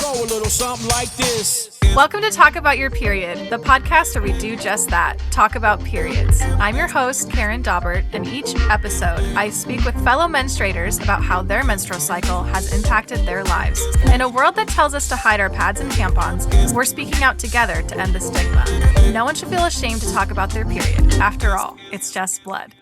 go a little something like this. Welcome to Talk About Your Period, the podcast where we do just that, talk about periods. I'm your host, Karen Daubert, and each episode I speak with fellow menstruators about how their menstrual cycle has impacted their lives. In a world that tells us to hide our pads and tampons, we're speaking out together to end the stigma. No one should feel ashamed to talk about their period. After all, it's just blood.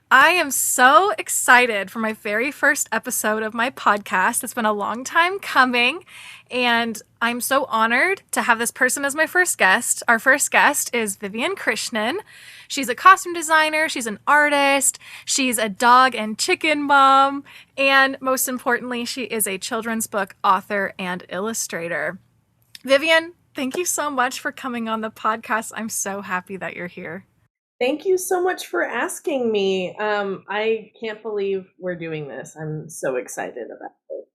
I am so excited for my very first episode of my podcast. It's been a long time coming, and I'm so honored to have this person as my first guest. Our first guest is Vivian Krishnan. She's a costume designer, she's an artist, she's a dog and chicken mom, and most importantly, she is a children's book author and illustrator. Vivian, thank you so much for coming on the podcast. I'm so happy that you're here. Thank you so much for asking me. I can't believe we're doing this. I'm so excited about it.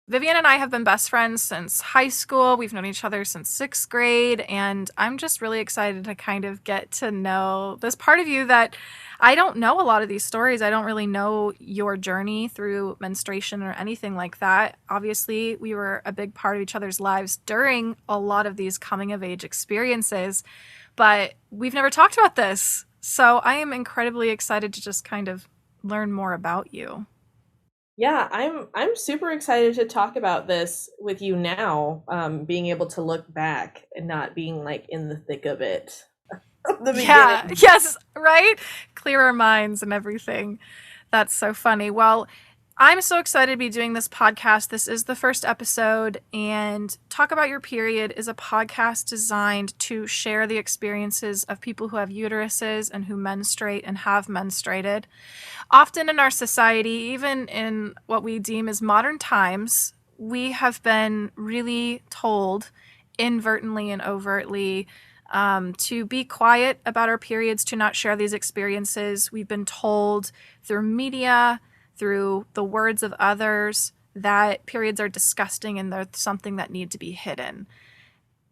Vivian and I have been best friends since high school. We've known each other since sixth grade, and I'm just really excited to kind of get to know this part of you that I don't know a lot of these stories. I don't really know your journey through menstruation or anything like that. Obviously, we were a big part of each other's lives during a lot of these coming of age experiences, but we've never talked about this. So I am incredibly excited to just kind of learn more about you. Yeah, I'm super excited to talk about this with you now, being able to look back and not being like in the thick of it. The yeah, yes, right? Clear our minds and everything. That's so funny. Well, I'm so excited to be doing this podcast. This is the first episode, and Talk About Your Period is a podcast designed to share the experiences of people who have uteruses and who menstruate and have menstruated. Often in our society, even in what we deem as modern times, we have been really told inadvertently and overtly to be quiet about our periods, to not share these experiences. We've been told through media, through the words of others, that periods are disgusting and they're something that need to be hidden.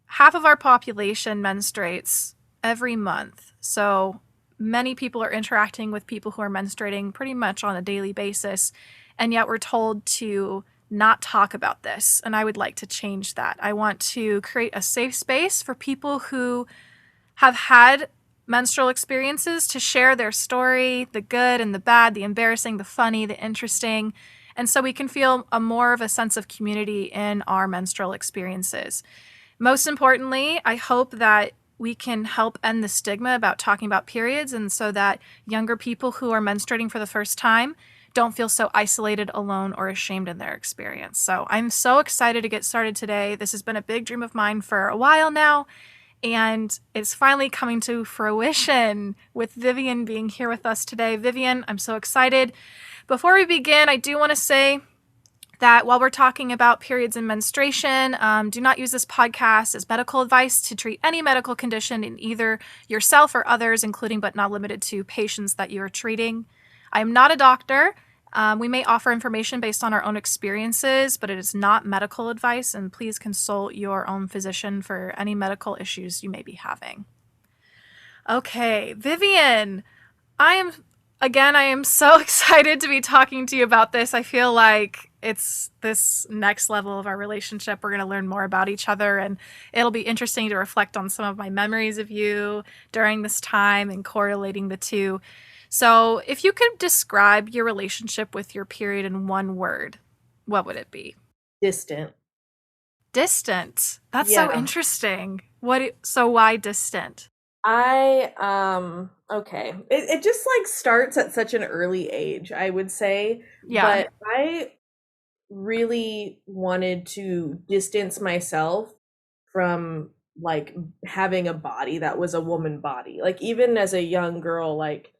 Half of our population menstruates every month. So many people are interacting with people who are menstruating pretty much on a daily basis, and yet we're told to not talk about this. And I would like to change that. I want to create a safe space for people who have had menstrual experiences to share their story, the good and the bad, the embarrassing, the funny, the interesting, and so we can feel more of a sense of community in our menstrual experiences. Most importantly, I hope that we can help end the stigma about talking about periods, and so that younger people who are menstruating for the first time don't feel so isolated, alone, or ashamed in their experience. So I'm so excited to get started today. This has been a big dream of mine for a while now, and it's finally coming to fruition with Vivian being here with us today. Vivian, I'm so excited. Before we begin, I do want to say that while we're talking about periods and menstruation, do not use this podcast as medical advice to treat any medical condition in either yourself or others, including but not limited to patients that you are treating. I am not a doctor. We may offer information based on our own experiences, but it is not medical advice, and please consult your own physician for any medical issues you may be having. Okay, Vivian, I am so excited to be talking to you about this. I feel like it's this next level of our relationship. We're going to learn more about each other, and it'll be interesting to reflect on some of my memories of you during this time and correlating the two. So if you could describe your relationship with your period in one word, what would it be? Distant. Distant. That's Yeah. so interesting. So why distant? Okay. It just like starts at such an early age, I would say. Yeah. But I really wanted to distance myself from like having a body that was a woman body. Like even as a young girl, like,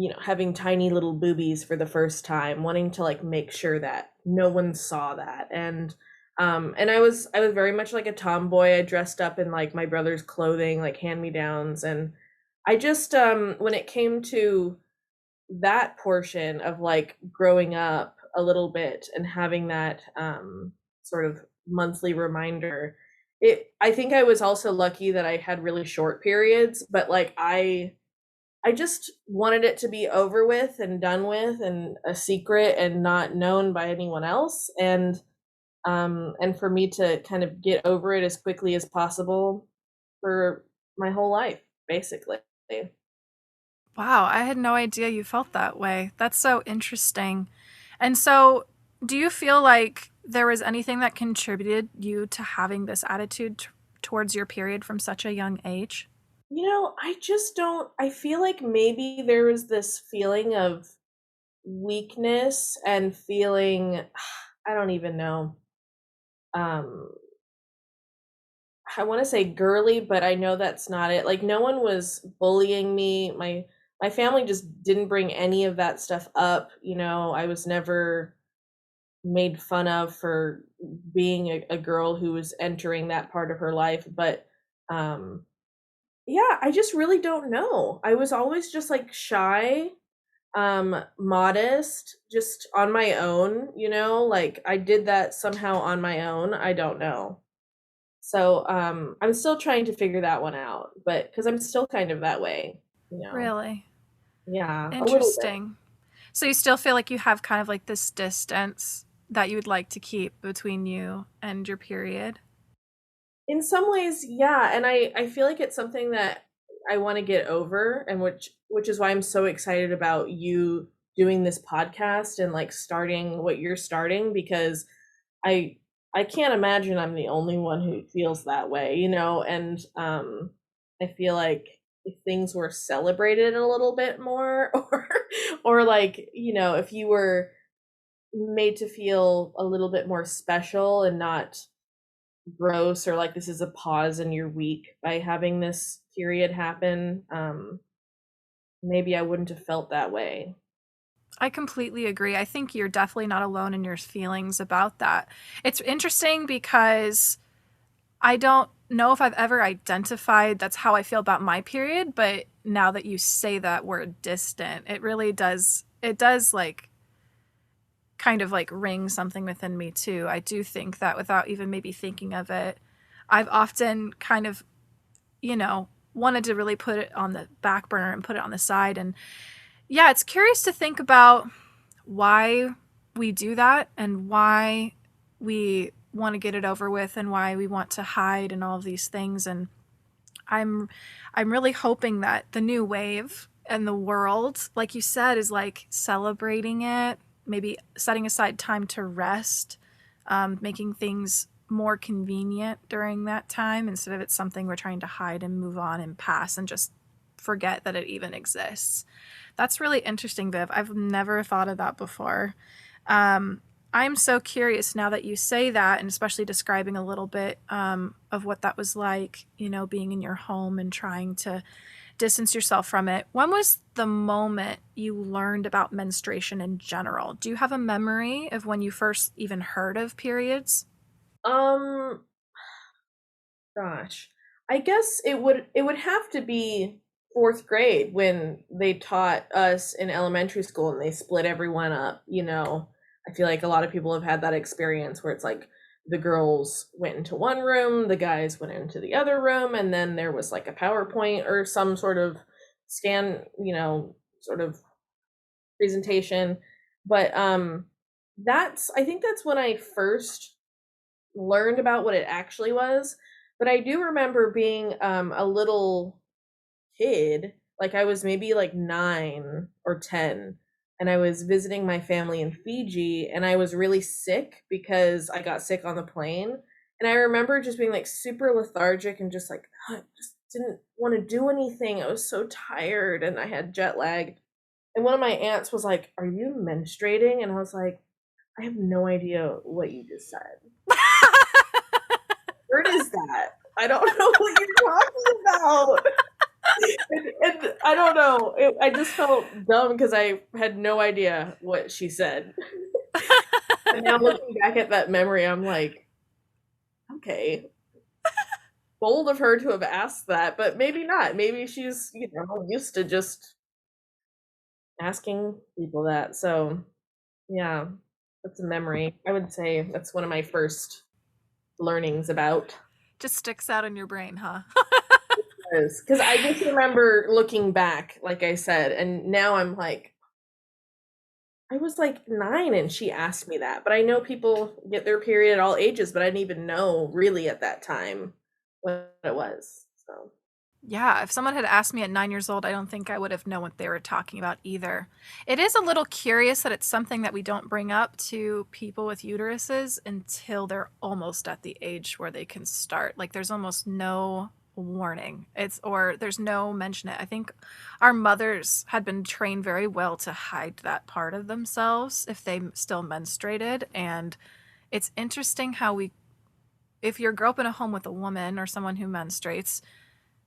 you know, having tiny little boobies for the first time, wanting to like make sure that no one saw that. And I was very much like a tomboy. I dressed up in like my brother's clothing, like hand-me-downs, and I just when it came to that portion of like growing up a little bit and having that sort of monthly reminder, I think I was also lucky that I had really short periods, but like I just wanted it to be over with and done with and a secret and not known by anyone else. And and for me to kind of get over it as quickly as possible for my whole life, basically. Wow, I had no idea you felt that way. That's so interesting. And so, do you feel like there was anything that contributed you to having this attitude towards your period from such a young age? I just don't, I feel like maybe there was this feeling of weakness and feeling, I don't even know. Um, I want to say girly, but I know that's not it. Like no one was bullying me. My family just didn't bring any of that stuff up. I was never made fun of for being a girl who was entering that part of her life. But yeah, I just really don't know. I was always just like shy, modest, just on my own, like I did that somehow on my own. I don't know. So, I'm still trying to figure that one out, but because I'm still kind of that way, you know. Really? Yeah, a little bit. Interesting. So you still feel like you have kind of like this distance that you would like to keep between you and your period? In some ways, yeah, and I feel like it's something that I want to get over, and which is why I'm so excited about you doing this podcast and like starting what you're starting, because I I can't imagine I'm the only one who feels that way, and I feel like if things were celebrated a little bit more, or like, if you were made to feel a little bit more special and not gross, or like this is a pause in your week by having this period happen, maybe I wouldn't have felt that way. I completely agree. I think you're definitely not alone in your feelings about that. It's interesting because I don't know if I've ever identified that's how I feel about my period, but now that you say that word distant, it does like kind of like ring something within me too. I do think that without even maybe thinking of it, I've often kind of, wanted to really put it on the back burner and put it on the side. And yeah, it's curious to think about why we do that and why we want to get it over with and why we want to hide and all of these things. And I'm I'm really hoping that the new wave and the world, like you said, is like celebrating it, maybe setting aside time to rest, making things more convenient during that time instead of it's something we're trying to hide and move on and pass and just forget that it even exists. That's really interesting, Viv. I've never thought of that before. I'm so curious now that you say that, and especially describing a little bit of what that was like, being in your home and trying to distance yourself from it. When was the moment you learned about menstruation in general? Do you have a memory of when you first even heard of periods? Um, Gosh, I guess it would have to be fourth grade when they taught us in elementary school and they split everyone up. I feel like a lot of people have had that experience where it's like the girls went into one room, the guys went into the other room, and then there was like a PowerPoint or some sort of scan, sort of presentation. But that's I think that's when I first learned about what it actually was. But I do remember being a little kid, like I was maybe like 9 or 10, and I was visiting my family in Fiji, and I was really sick because I got sick on the plane. And I remember just being like super lethargic and just like, I just didn't want to do anything. I was so tired and I had jet lag. And one of my aunts was like, "Are you menstruating?" And I was like, "I have no idea what you just said. Where is that? I don't know what you're talking about." And I don't know. I just felt dumb because I had no idea what she said. And now looking back at that memory, I'm like, okay, bold of her to have asked that, but maybe not. Maybe she's, used to just asking people that. So, yeah, that's a memory. I would say that's one of my first learnings about. Just sticks out in your brain, huh? Because I just remember looking back, like I said, and now I'm like, I was like 9 and she asked me that. But I know people get their period at all ages, but I didn't even know really at that time what it was. So Yeah, if someone had asked me at 9 years old, I don't think I would have known what they were talking about either. It is a little curious that it's something that we don't bring up to people with uteruses until they're almost at the age where they can start. Like there's almost no warning. Or there's no mention. I think our mothers had been trained very well to hide that part of themselves if they still menstruated. And it's interesting how if you grow up in a home with a woman or someone who menstruates,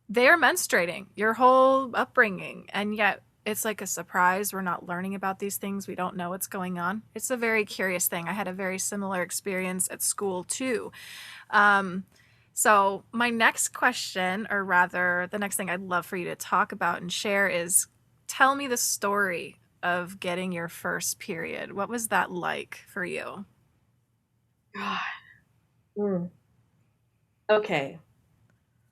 they're menstruating your whole upbringing, and yet it's like a surprise. We're not learning about these things. We don't know what's going on. It's a very curious thing. I had a very similar experience at school too. So my next question, or rather the next thing I'd love for you to talk about and share, is tell me the story of getting your first period. What was that like for you? God. Mm. Okay.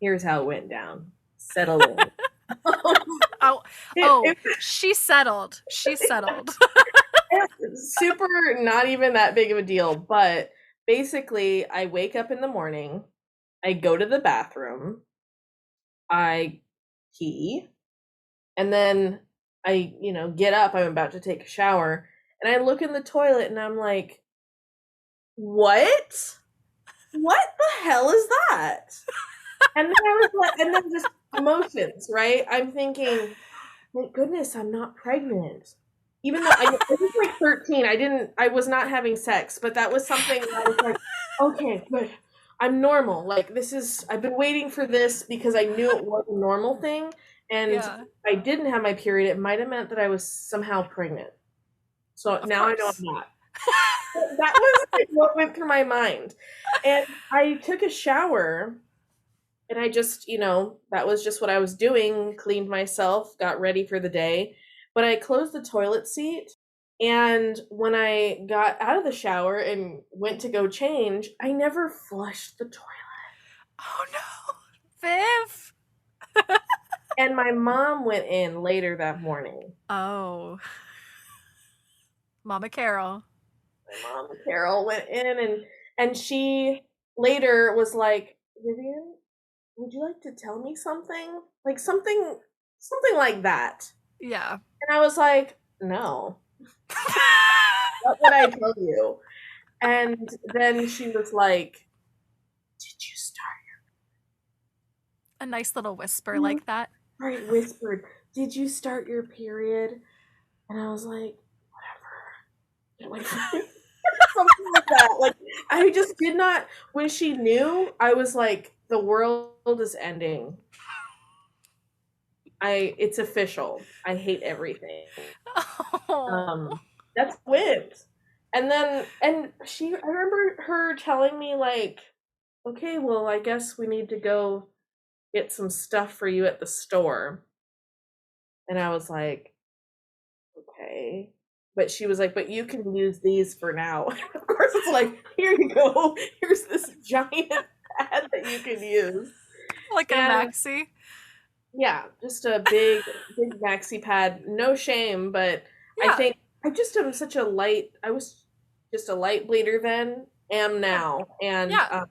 Here's how it went down. Settle in. Oh, It she settled. She settled. super not even that big of a deal, but basically I wake up in the morning, I go to the bathroom, I pee, and then I, get up, I'm about to take a shower, and I look in the toilet and I'm like, what? What the hell is that? And then I was like, and then just emotions, right? I'm thinking, thank goodness I'm not pregnant. Even though I was like 13, I was not having sex, but that was something that I was like, okay, good. I'm normal. Like I've been waiting for this because I knew it was a normal thing. And Yeah, I didn't have my period. It might have meant that I was somehow pregnant. So of now I know I'm course. not. That was like what went through my mind. And I took a shower and I just, that was just what I was doing, cleaned myself, got ready for the day. But I closed the toilet seat. And when I got out of the shower and went to go change, I never flushed the toilet. Oh no, Viv. And my mom went in later that morning. Oh, Mama Carol. My mom, Carol, went in and she later was like, Vivian, would you like to tell me something? Like something like that. Yeah. And I was like, no. What would I tell you? And then she was like, did you start? A nice little whisper Mhm. like that. Right, whispered, did you start your period? And I was like, whatever. Something like that. Like, I just did not, when she knew, I was like, the world is ending. It's official. I hate everything. Oh. Um, that's went. And I remember her telling me like, okay, well, I guess we need to go get some stuff for you at the store. And I was like, okay. But she was like, but you can use these for now. Of course, it's like, here you go. Here's this giant pad that you can use. Like a And maxi. yeah, just a big, big maxi pad. No shame, but I Yeah. think I was just a light bleeder then, am Yeah. now. And Yeah.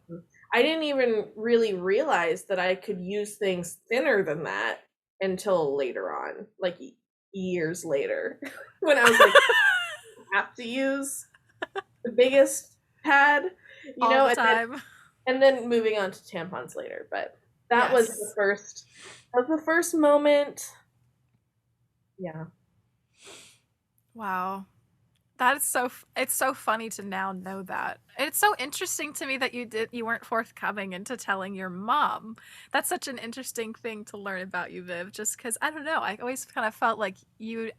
I didn't even really realize that I could use things thinner than that until later on, like years later, when I was like, have to use the biggest pad, All the and time. then moving on to tampons later. But that was Yes. the first moment. Yeah. Wow. That is it's so funny to now know that. It's so interesting to me that you weren't forthcoming into telling your mom. That's such an interesting thing to learn about you, Viv, just because I don't know. I always kind of felt like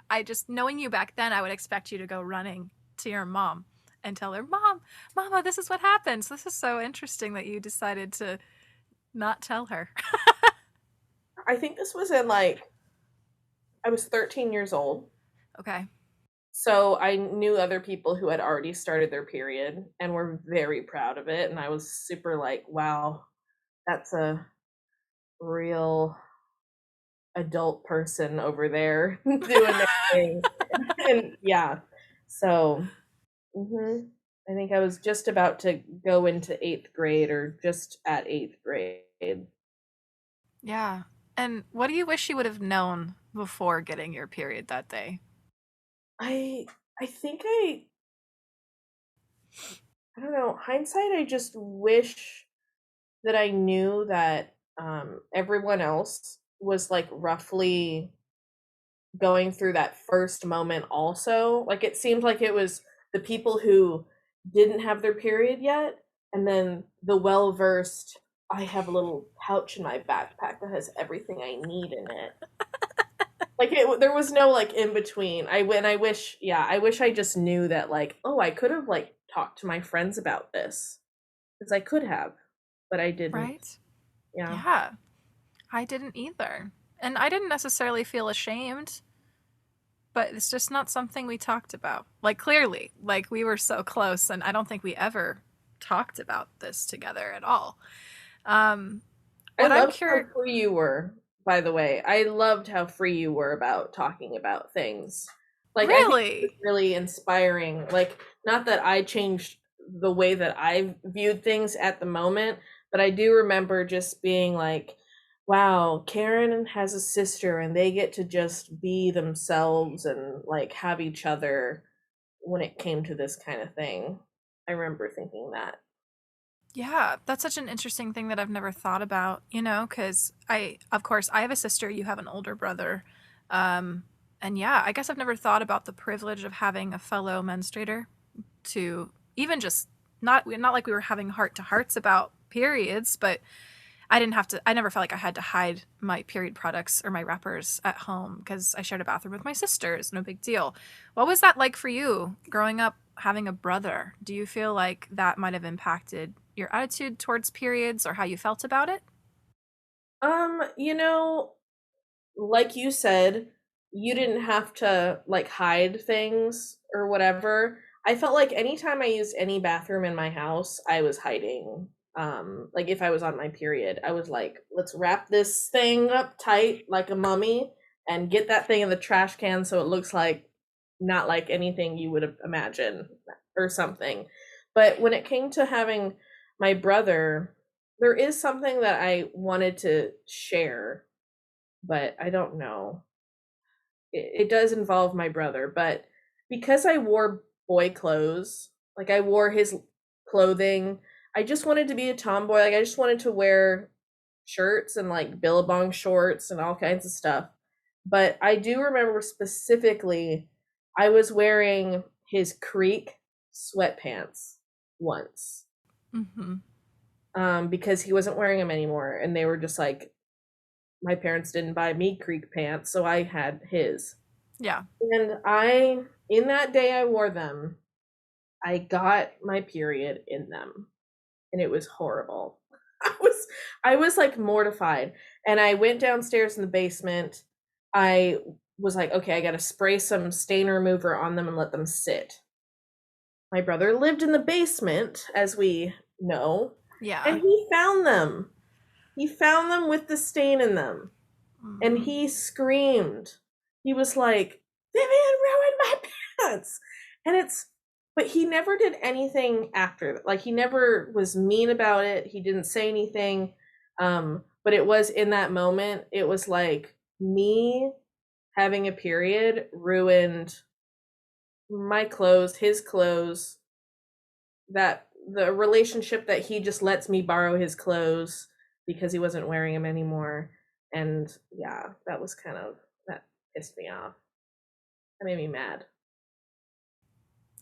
I just knowing you back then, I would expect you to go running to your mom and tell her, "Mom, Mama, this is what happened." So this is so interesting that you decided to not tell her. I think this was in like I was 13 years old. Okay. So I knew other people who had already started their period and were very proud of it. And I was super like, wow, that's a real adult person over there doing their thing. And yeah. So, I think I was just about to go into 8th grade or just at 8th grade. Yeah. And what do you wish you would have known before getting your period that day? I I think I don't know, hindsight, I just wish that I knew that everyone else was like roughly going through that first moment also. Like it seemed like it was the people who didn't have their period yet, and then the well versed, I have a little pouch in my backpack that has everything I need in it. Like there was no like in between. I wish, yeah, I wish I just knew that like, oh, I could have like talked to my friends about this because I could have, but I didn't. Right? Yeah. Yeah. I didn't either. And I didn't necessarily feel ashamed, but it's just not something we talked about. Like, clearly, like, we were so close, and I don't think we ever talked about this together at all. Um, I what I'm loved how curious, free you were, by the way. I loved how free you were about talking about things. Like, I think it was really, really inspiring. Like, not that I changed the way that I viewed things at the moment, but I do remember just being like, wow, Karen has a sister and they get to just be themselves and like have each other when it came to this kind of thing. I remember thinking that. yeah, that's such an interesting thing that I've never thought about, because of course, I have a sister, you have an older brother. Um, and yeah, I guess I've never thought about the privilege of having a fellow menstruator to even just not like we were having heart to hearts about periods, but I never felt like I had to hide my period products or my wrappers at home because I shared a bathroom with my sisters. No big deal. What was that like for you growing up having a brother? Do you feel like that might have impacted your attitude towards periods or how you felt about it? You know, like you said, you didn't have to like hide things or whatever. I felt like anytime I used any bathroom in my house, I was hiding. Like if I was on my period, I was like, let's wrap this thing up tight like a mummy and get that thing in the trash can so it looks like not like anything you would imagine or something. But when it came to having my brother, there is something that I wanted to share, but I don't know. It does involve my brother, but because I wore boy clothes, like I wore his clothing, I just wanted to be a tomboy. Like I just wanted to wear shirts and like billabong shorts and all kinds of stuff. But I do remember specifically I was wearing his Creek sweatpants once. Mm-hmm. Because he wasn't wearing them anymore and they were just like my parents didn't buy me Creek pants, so I had his. Yeah. And in that day I wore them, I got my period in them, and it was horrible. I was like mortified, and I went downstairs in the basement. I was like, okay, I got to spray some stain remover on them and let them sit. My brother lived in the basement, as we know, and Yeah. he found them. He found them with the stain in them. And Mm. he screamed. He was like, Vivian ruined my pants. And but he never did anything after that. Like he never was mean about it. He didn't say anything. But it was in that moment, it was like me having a period ruined my clothes, his clothes, that the relationship that he just lets me borrow his clothes because he wasn't wearing them anymore. And yeah, that was kind of that pissed me off. That made me mad.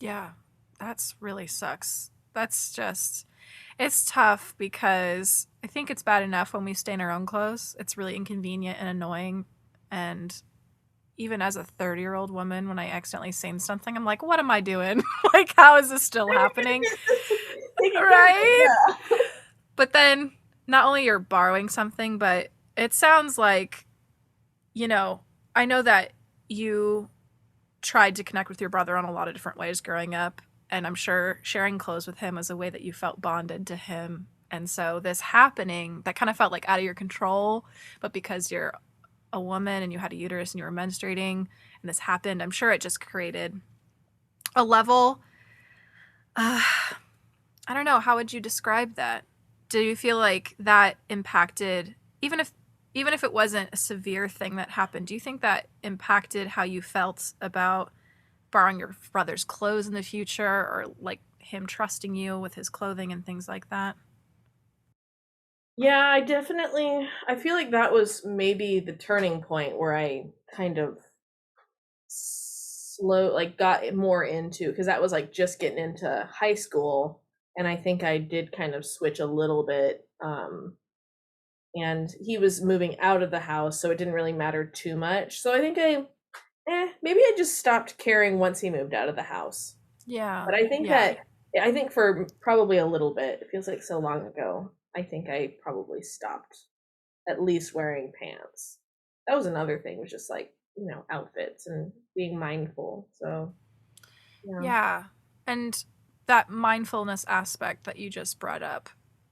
Yeah. That's really sucks. That's just, it's tough because I think it's bad enough when we stain our own clothes. It's really inconvenient and annoying. And even as a 30-year-old woman, when I accidentally stain something, I'm like, what am I doing? Like, how is this still happening? Take it care of it, Right? yeah. But then not only you're borrowing something, but it sounds like, you know, I know that you tried to connect with your brother on a lot of different ways growing up. And I'm sure sharing clothes with him was a way that you felt bonded to him. And so this happening that kind of felt like out of your control, but because you're a woman and you had a uterus and you were menstruating and this happened, I'm sure it just created a level, I don't know, how would you describe that? Do you feel like that impacted, even if it wasn't a severe thing that happened, do you think that impacted how you felt about borrowing your brother's clothes in the future, or like him trusting you with his clothing and things like that? Yeah, I feel like that was maybe the turning point where I kind of like got more into, because that was like just getting into high school, and I think I did kind of switch a little bit. And he was moving out of the house, so it didn't really matter too much. So I think maybe I just stopped caring once he moved out of the house. Yeah. But I think Yeah. I think for probably a little bit, it feels like so long ago, I think I probably stopped at least wearing pants. That was another thing, was just like, outfits and being mindful. So, yeah. Yeah. And that mindfulness aspect that you just brought up,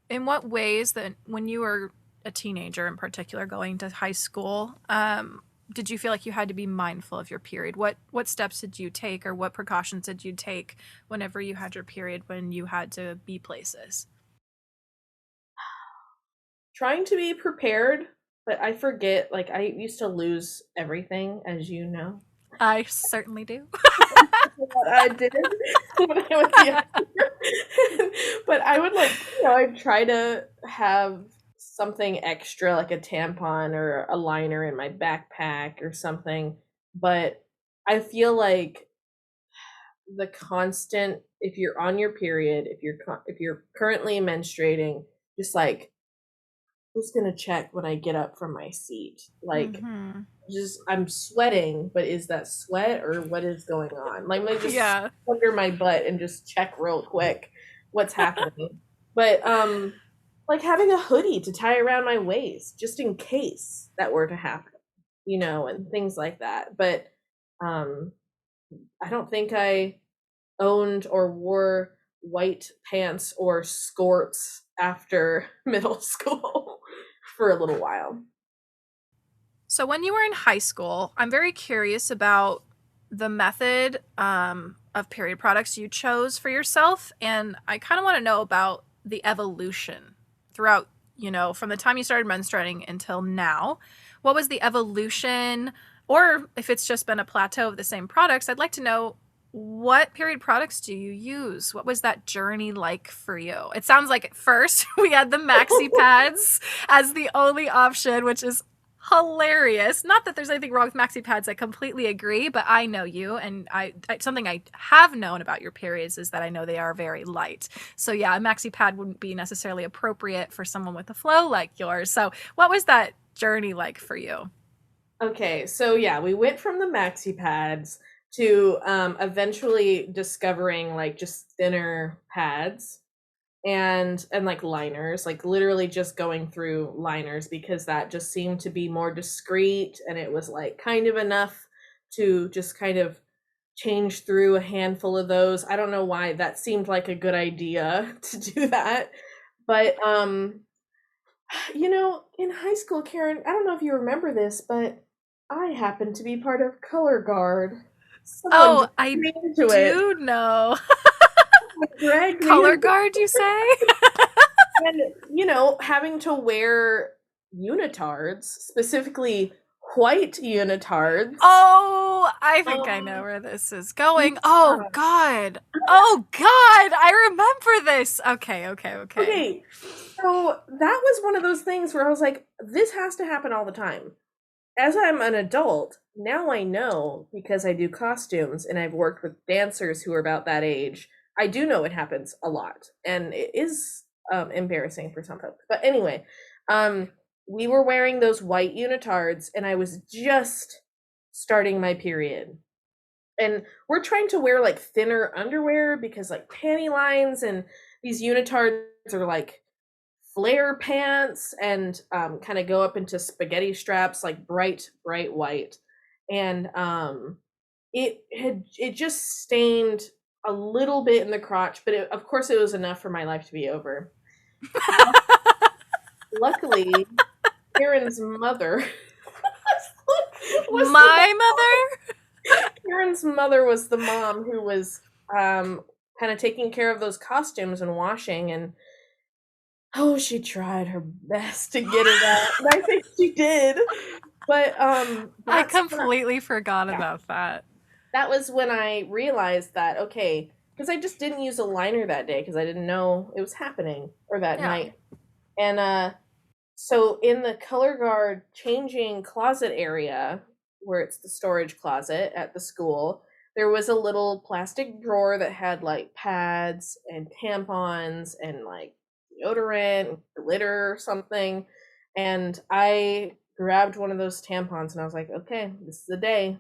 in what ways, that when you were a teenager in particular going to high school, did you feel like you had to be mindful of your period? What steps did you take, or what precautions did you take whenever you had your period, when you had to be places? Trying to be prepared, but I forget, like, I used to lose everything, as you know. I certainly do. What I did when I was young. But I would, like, I'd try to have something extra, like a tampon or a liner in my backpack or something. But I feel like the constant, if you're on your period, if you're currently menstruating, just like, who's gonna check when I get up from my seat? Like, Mm-hmm. just, I'm sweating, but is that sweat or what is going on? Like, let me just Yeah. under my butt and just check real quick what's happening. But like having a hoodie to tie around my waist just in case that were to happen, and things like that. But um I don't think I owned or wore white pants or skirts after middle school for a little while. So when you were in high school, I'm very curious about the method of period products you chose for yourself, and I kind of want to know about the evolution throughout, from the time you started menstruating until now. What was the evolution, or if it's just been a plateau of the same products, I'd like to know, what period products do you use? What was that journey like for you? It sounds like at first we had the maxi pads as the only option, which is hilarious. Not that there's anything wrong with maxi pads. I completely agree, but I know you, and something I have known about your periods is that I know they are very light. So yeah, a maxi pad wouldn't be necessarily appropriate for someone with a flow like yours. So what was that journey like for you? Okay, so yeah, we went from the maxi pads to eventually discovering like just thinner pads and like liners, like literally just going through liners, because that just seemed to be more discreet, and it was like kind of enough to just kind of change through a handful of those. I don't know why that seemed like a good idea to do that. But in high school, Karen, I don't know if you remember this, but I happened to be part of color guard. Someone Oh, dragged I me into it. do know. Dragged me Color into guard, you say? And, having to wear unitards, specifically white unitards. Oh, I think I know Um, where this is going. Oh God. Oh God, I remember this. Okay, okay, okay. okay, so that was one of those things where I was like, this has to happen all the time. As I'm an adult, now I know, because I do costumes and I've worked with dancers who are about that age. I do know it happens a lot, and it is embarrassing for some folks. But anyway, um, we were wearing those white unitards, and I was just starting my period. And we're trying to wear like thinner underwear, because like panty lines and these unitards are like flare pants, and kind of go up into spaghetti straps, like bright white. And it just stained a little bit in the crotch, but of course it was enough for my life to be over. Luckily, Karen's mother was the My mother? Karen's mother was the mom who was kind of taking care of those costumes and washing, and oh, she tried her best to get it out. And I think she did. But I that's completely forgot about that. that was when I realized that, okay, because I just didn't use a liner that day because I didn't know it was happening, or that Yeah. night. And so in the color guard changing closet area, where it's the storage closet at the school, there was a little plastic drawer that had like pads and tampons and like deodorant, glitter or something. And I grabbed one of those tampons and I was like, okay, this is the day.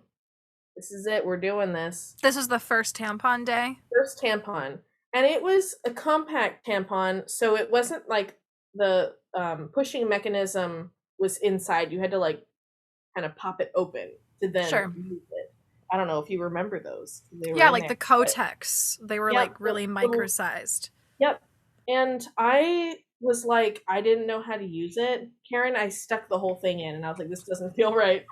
This is it. We're doing this. This was the first tampon day. First tampon. And it was a compact tampon, so it wasn't like the pushing mechanism was inside. You had to like kind of pop it open to then Sure. use it. I don't know if you remember those. They were Yeah, in like there. the Kotex. They were Yep, like really the little- micro-sized. Yep. And I was like, I didn't know how to use it. Karen, I stuck the whole thing in, and I was like, this doesn't feel right.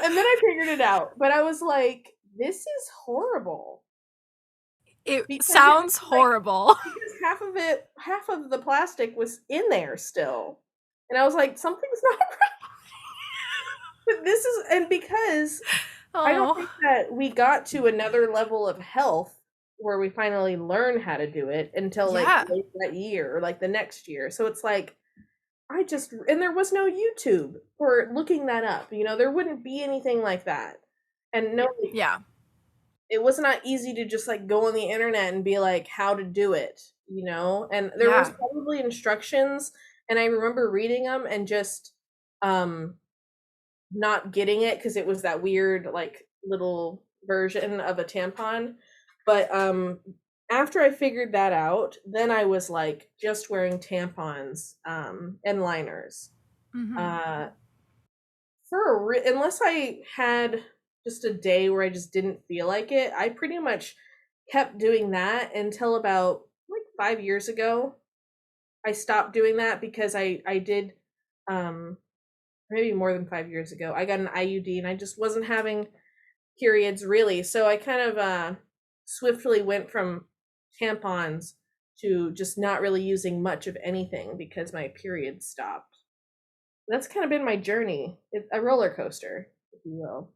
And then I figured it out, but I was like, this is horrible. It Because sounds it's like- horrible. Because half of the plastic was in there still. And I was like, something's not right. But this is, and because I don't Oh, think that we got to another level of health where we finally learn how to do it until like Yeah. late that year or like the next year. So it's like, and there was no YouTube for looking that up. You know, there wouldn't be anything like that. And no, yeah. it was not easy to just like go on the internet and be like how to do it, you know. And there was Yeah. probably instructions, and I remember reading them and just not getting it because it was that weird like little version of a tampon. But after I figured that out, then I was like just wearing tampons and liners. Mhm. Unless I had just a day where I just didn't feel like it, I pretty much kept doing that until about like 5 years ago. I stopped doing that because I did maybe more than 5 years ago. I got an IUD and I just wasn't having periods really. So I kind of swiftly went from tampons to just not really using much of anything because my period stopped. That's kind of been my journey. It's a roller coaster, if you will.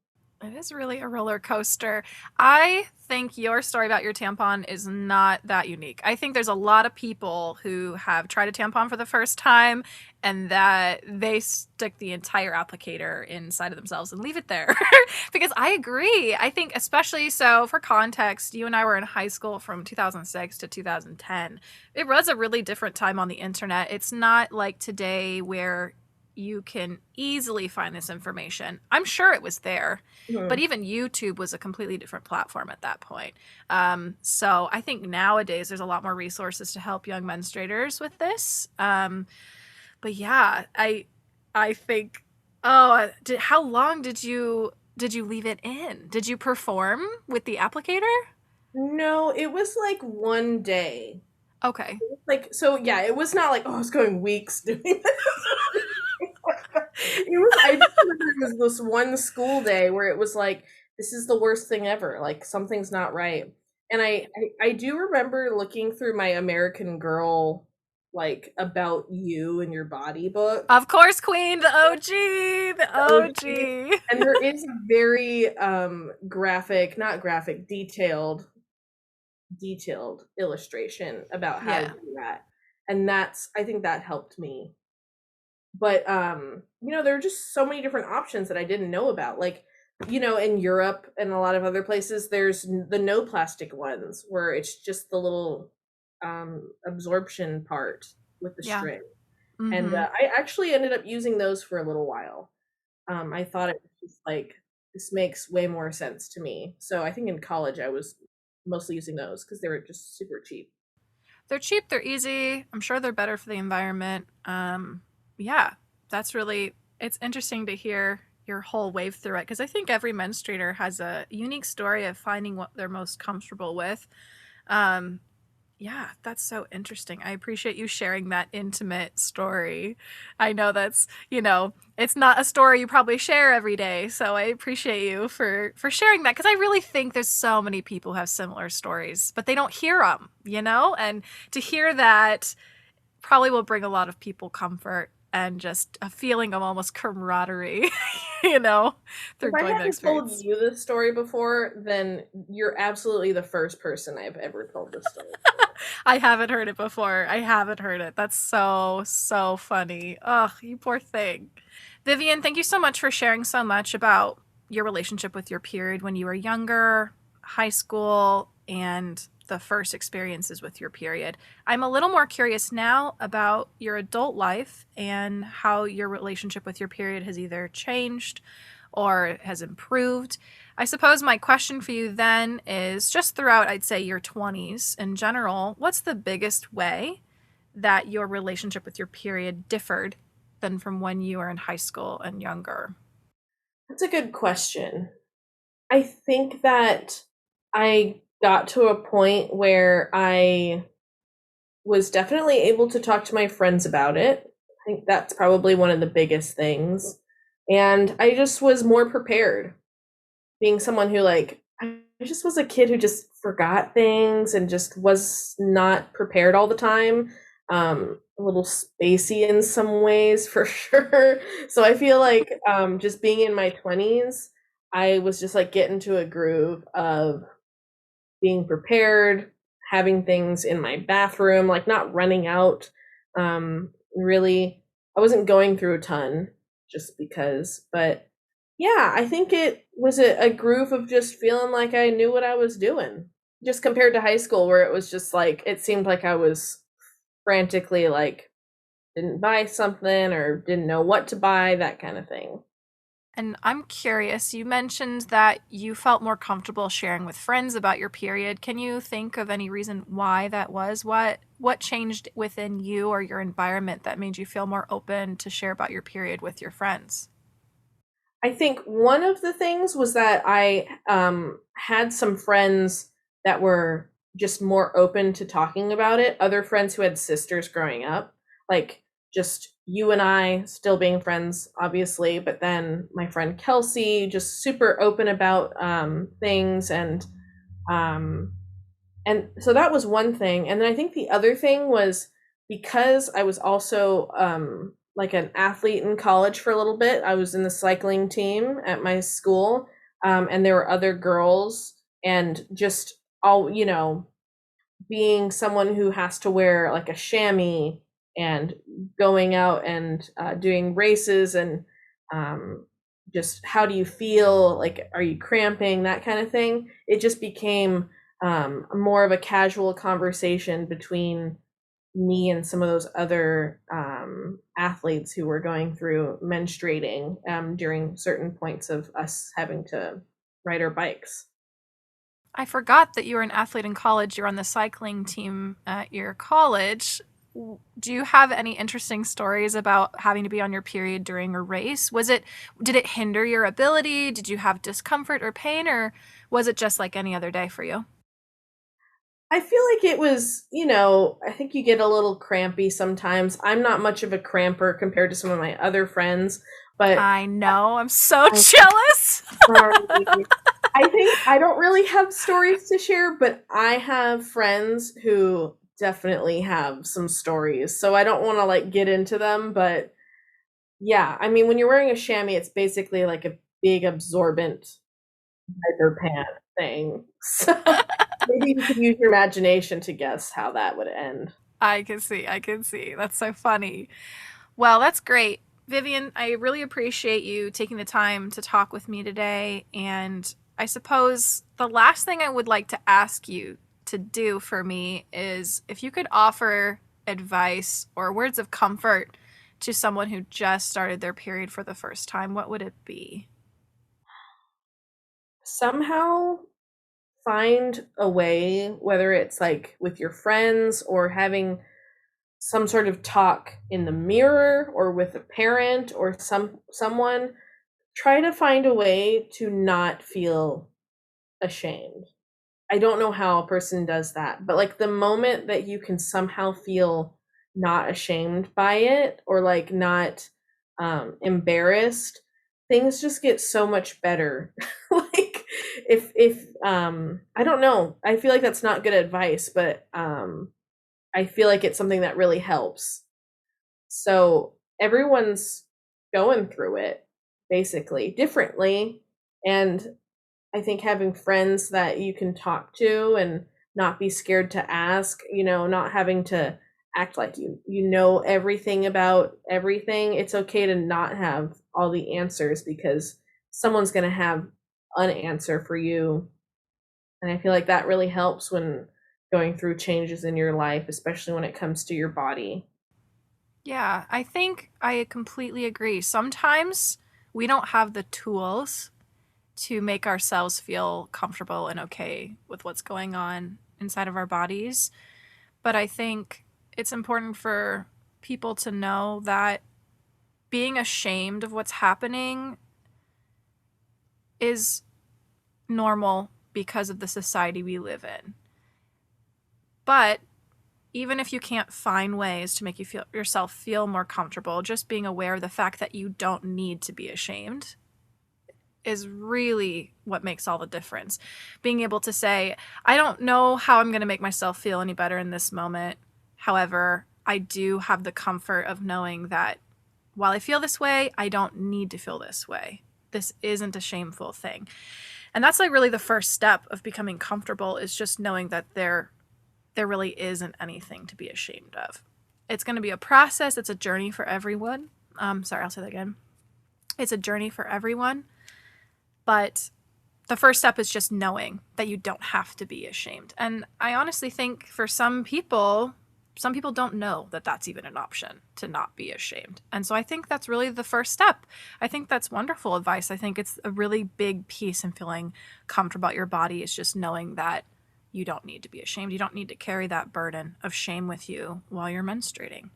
It is really a roller coaster. I think your story about your tampon is not that unique. I think there's a lot of people who have tried a tampon for the first time and that they stick the entire applicator inside of themselves and leave it there. Because I agree. I think, especially so for context, you and I were in high school from 2006 to 2010. It was a really different time on the internet. It's not like today where you can easily find this information. I'm sure it was there, but even YouTube was a completely different platform at that point. So I think nowadays there's a lot more resources to help young menstruators with this. But yeah, I think. Oh, how long did you leave it in? Did you perform with the applicator? No, it was like one day. Okay. Like, so yeah, it was not like, oh, I was going weeks doing this. I just remember it was this one school day where it was like, this is the worst thing ever. Like, something's not right. And I do remember looking through my American Girl, like, about you and your body book. Of course, Queen, the OG, the OG. And there is a very detailed illustration about how to do that. And I think that helped me. But there are just so many different options that I didn't know about. Like, in Europe and a lot of other places, there's the no plastic ones where it's just the little absorption part with the string. Mm-hmm. And I actually ended up using those for a little while. I thought it was just like, this makes way more sense to me. So I think in college I was mostly using those because they were just super cheap. They're cheap, they're easy. I'm sure they're better for the environment. Yeah, it's interesting to hear your whole wave through it because I think every menstruator has a unique story of finding what they're most comfortable with. Yeah, that's so interesting. I appreciate you sharing that intimate story. I know that's, it's not a story you probably share every day, so I appreciate you for sharing that, because I really think there's so many people who have similar stories, but they don't hear them, And to hear that probably will bring a lot of people comfort and just a feeling of almost camaraderie, If through I going that hadn't told experience. you this story before, then you're absolutely the first person I've ever told this story. I haven't heard it before. I haven't heard it. That's so, so funny. Ugh, you poor thing. Vivian, thank you so much for sharing so much about your relationship with your period when you were younger, high school, and the first experiences with your period. I'm a little more curious now about your adult life and how your relationship with your period has either changed or has improved. I suppose my question for you then is, just throughout, I'd say, your 20s in general, what's the biggest way that your relationship with your period differed than from when you were in high school and younger? That's a good question. I think that I got to a point where I was definitely able to talk to my friends about it. I think that's probably one of the biggest things. And I just was more prepared, being someone who, like, I just was a kid who just forgot things and just was not prepared all the time. A little spacey in some ways, for sure. So I feel like just being in my 20s, I was just like getting to a groove of being prepared, having things in my bathroom, like not running out. Really, I wasn't going through a ton just because, but yeah, I think it was a groove of just feeling like I knew what I was doing. Just compared to high school, where it was just like, it seemed like I was frantically like, didn't buy something or didn't know what to buy, that kind of thing. And I'm curious, you mentioned that you felt more comfortable sharing with friends about your period. Can you think of any reason why that was? What changed within you or your environment that made you feel more open to share about your period with your friends? I think one of the things was that I had some friends that were just more open to talking about it. Other friends who had sisters growing up, like just you and I still being friends, obviously, but then my friend Kelsey, just super open about things, um, and so that was one thing. And then I think the other thing was, because I was also like an athlete in college for a little bit. I was in the cycling team at my school, and there were other girls, and just all, being someone who has to wear like a chamois and going out and doing races, and um, just how do you feel? Like, are you cramping? That kind of thing. It just became more of a casual conversation between me and some of those other athletes who were going through menstruating during certain points of us having to ride our bikes. I forgot that you were an athlete in college. You were on the cycling team at your college. Do you have any interesting stories about having to be on your period during a race? Did it hinder your ability? Did you have discomfort or pain, or was it just like any other day for you? I feel like it was, I think you get a little crampy sometimes. I'm not much of a cramper compared to some of my other friends, but I know. I'm so I'm jealous. sorry. I think I don't really have stories to share, but I have friends who definitely have some stories. So I don't want to like get into them, but yeah, I mean, when you're wearing a chamois, it's basically like a big absorbent diaper pant thing. So maybe you could use your imagination to guess how that would end. I can see. I can see. That's so funny. Well, that's great. Vivian, I really appreciate you taking the time to talk with me today. And I suppose the last thing I would like to ask you to do for me is if you could offer advice or words of comfort to someone who just started their period for the first time, what would it be? Somehow find a way, whether it's like with your friends or having some sort of talk in the mirror or with a parent or someone, try to find a way to not feel ashamed. I don't know how a person does that, but like the moment that you can somehow feel not ashamed by it, or like not embarrassed, things just get so much better. Like if I don't know, I feel like that's not good advice, but I feel like it's something that really helps. So everyone's going through it basically differently, and I think having friends that you can talk to and not be scared to ask, not having to act like you know everything about everything. It's okay to not have all the answers, because someone's going to have an answer for you. And I feel like that really helps when going through changes in your life, especially when it comes to your body. Yeah, I think I completely agree. Sometimes we don't have the tools to make ourselves feel comfortable and okay with what's going on inside of our bodies. But I think it's important for people to know that being ashamed of what's happening is normal because of the society we live in. But even if you can't find ways to make yourself feel more comfortable, just being aware of the fact that you don't need to be ashamed is really what makes all the difference. Being able to say, I don't know how I'm going to make myself feel any better in this moment. However, I do have the comfort of knowing that while I feel this way, I don't need to feel this way. This isn't a shameful thing. And that's like really the first step of becoming comfortable, is just knowing that there really isn't anything to be ashamed of. It's going to be a process. It's a journey for everyone. Sorry, I'll say that again. It's a journey for everyone. But the first step is just knowing that you don't have to be ashamed. And I honestly think for some people don't know that that's even an option, to not be ashamed. And so I think that's really the first step. I think that's wonderful advice. I think it's a really big piece in feeling comfortable about your body, is just knowing that you don't need to be ashamed. You don't need to carry that burden of shame with you while you're menstruating.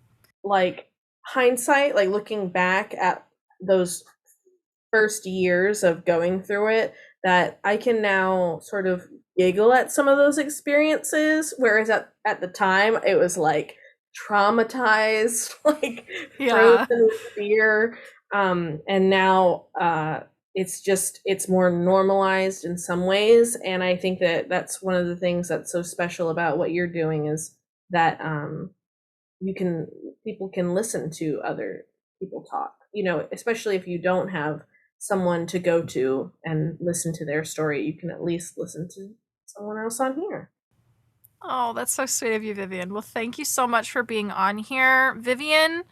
Like hindsight, like looking back at those first years of going through it, that I can now sort of giggle at some of those experiences, whereas at the time it was like traumatized, like frozen Yeah. with fear. And now it's more normalized in some ways, and I think that that's one of the things that's so special about what you're doing, is that you can people can listen to other people talk, especially if you don't have someone to go to and listen to their story, you can at least listen to someone else on here. Oh, that's so sweet of you, Vivian. Well, thank you so much for being on here. Vivian,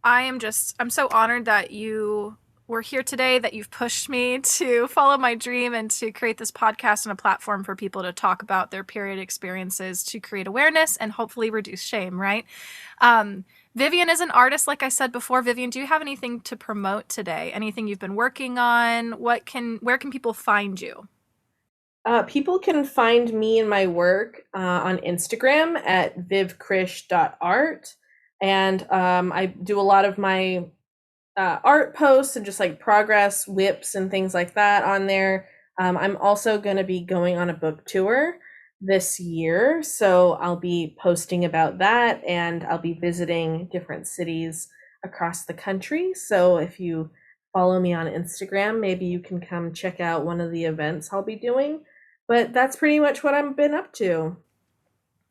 I'm so honored that you were here today, that you've pushed me to follow my dream and to create this podcast and a platform for people to talk about their period experiences, to create awareness and hopefully reduce shame, right? Vivian is an artist, like I said before. Vivian, do you have anything to promote today? Anything you've been working on? Where can people find you? People can find me and my work on Instagram at vivkrish.art. And I do a lot of my art posts and just like progress whips and things like that on there. I'm also going to be going on a book tour this year, so I'll be posting about that, and I'll be visiting different cities across the country. So if you follow me on Instagram, maybe you can come check out one of the events I'll be doing. But that's pretty much what I've been up to.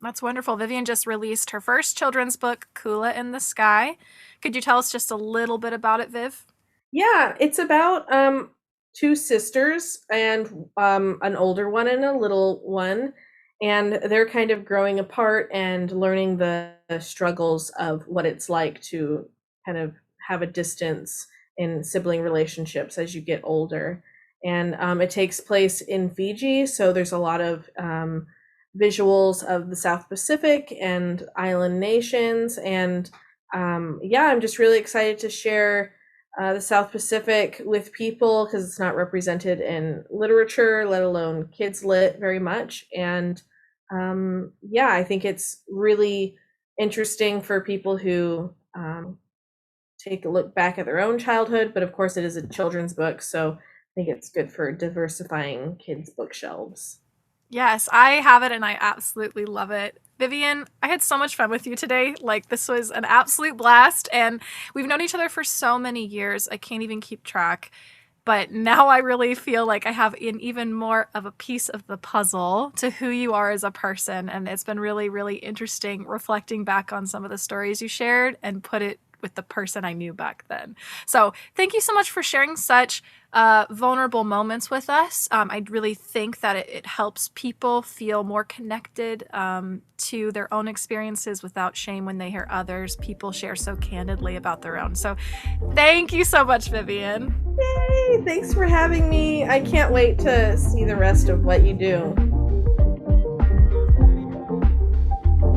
That's wonderful. Vivian just released her first children's book, Kula in the Sky. Could you tell us just a little bit about it, Viv? Yeah, it's about two sisters, and an older one and a little one, and they're kind of growing apart and learning the struggles of what it's like to kind of have a distance in sibling relationships as you get older. And it takes place in Fiji, so there's a lot of visuals of the South Pacific and island nations. And yeah, I'm just really excited to share the South Pacific with people, because it's not represented in literature, let alone kids lit, very much. And yeah, I think it's really interesting for people who take a look back at their own childhood, but of course it is a children's book, so I think it's good for diversifying kids' bookshelves. Yes, I have it and I absolutely love it. Vivian, I had so much fun with you today. Like, this was an absolute blast, and we've known each other for so many years. I can't even keep track. But now I really feel like I have an even more of a piece of the puzzle to who you are as a person. And it's been really, really interesting reflecting back on some of the stories you shared and put it with the person I knew back then. So thank you so much for sharing such vulnerable moments with us. I really think that it helps people feel more connected to their own experiences without shame when they hear others. People share so candidly about their own. So thank you so much, Vivian. Yay! Thanks for having me. I can't wait to see the rest of what you do.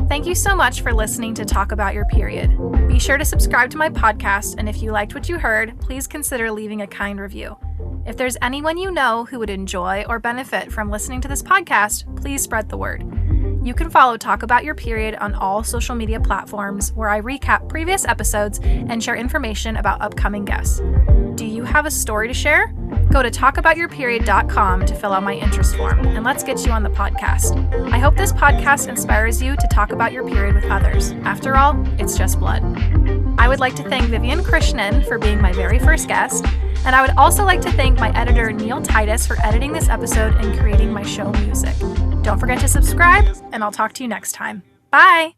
Thank you so much for listening to Talk About Your Period. Be sure to subscribe to my podcast, and if you liked what you heard, please consider leaving a kind review. If there's anyone you know who would enjoy or benefit from listening to this podcast, please spread the word. You can follow Talk About Your Period on all social media platforms where I recap previous episodes and share information about upcoming guests. Do you have a story to share? Go to talkaboutyourperiod.com to fill out my interest form, and let's get you on the podcast. I hope this podcast inspires you to talk about your period with others. After all, it's just blood. I would like to thank Vivian Krishnan for being my very first guest, and I would also like to thank my editor, Neil Titus, for editing this episode and creating my show music. Don't forget to subscribe, and I'll talk to you next time. Bye!